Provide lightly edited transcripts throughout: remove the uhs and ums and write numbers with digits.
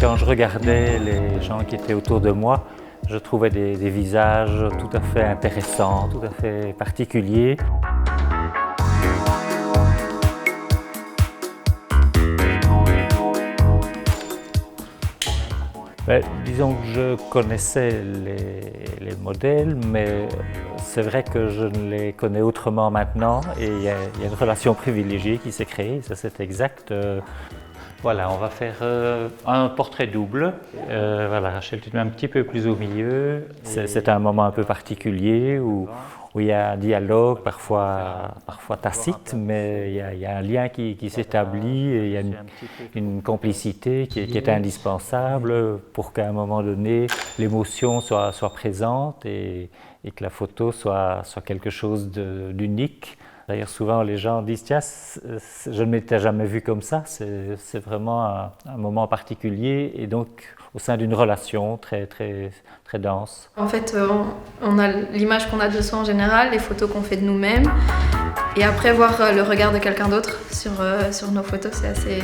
quand je regardais les gens qui étaient autour de moi, je trouvais des visages tout à fait intéressants, tout à fait particuliers. Disons que je connaissais les modèles, mais c'est vrai que je ne les connais autrement maintenant et il y a une relation privilégiée qui s'est créée, ça c'est exact. Voilà, on va faire un portrait double. Voilà, Rachel, tu te mets un petit peu plus au milieu. C'est un moment un peu particulier où il y a un dialogue, parfois tacite, mais il y a un lien qui s'établit et il y a une complicité qui est indispensable pour qu'à un moment donné, l'émotion soit présente et que la photo soit quelque chose d'unique. D'ailleurs, souvent les gens disent « Tiens, je ne m'étais jamais vu comme ça », c'est vraiment un moment particulier et donc au sein d'une relation très dense. En fait, on a l'image qu'on a de soi en général, les photos qu'on fait de nous-mêmes et après voir le regard de quelqu'un d'autre sur nos photos, c'est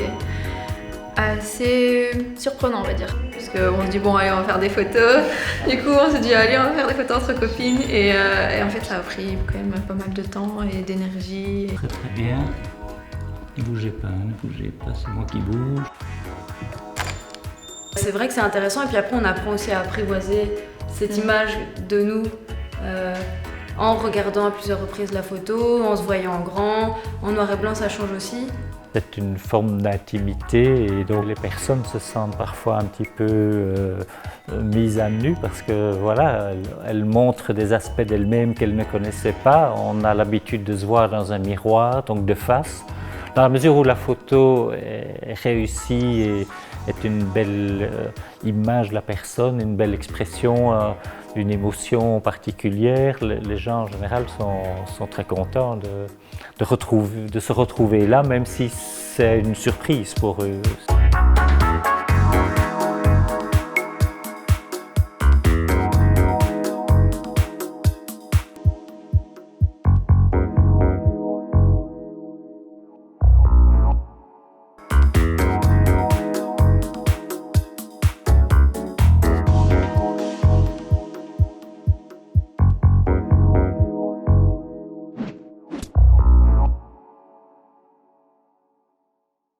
assez surprenant, on va dire. Parce qu'on se dit bon allez on va faire des photos, du coup on se dit allez on va faire des photos entre copines et en fait ça a pris quand même pas mal de temps et d'énergie. Très bien, ne bougez pas, c'est moi qui bouge. C'est vrai que c'est intéressant et puis après on apprend aussi à apprivoiser cette image de nous en regardant à plusieurs reprises la photo, en se voyant en grand, en noir et blanc ça change aussi. C'est une forme d'intimité et donc les personnes se sentent parfois un petit peu mises à nu parce que voilà, elles montrent des aspects d'elles-mêmes qu'elles ne connaissaient pas. On a l'habitude de se voir dans un miroir, donc de face. Dans la mesure où la photo est réussie et est une belle image de la personne, une belle expression, une émotion particulière, les gens en général sont très contents de se retrouver là, même si c'est une surprise pour eux.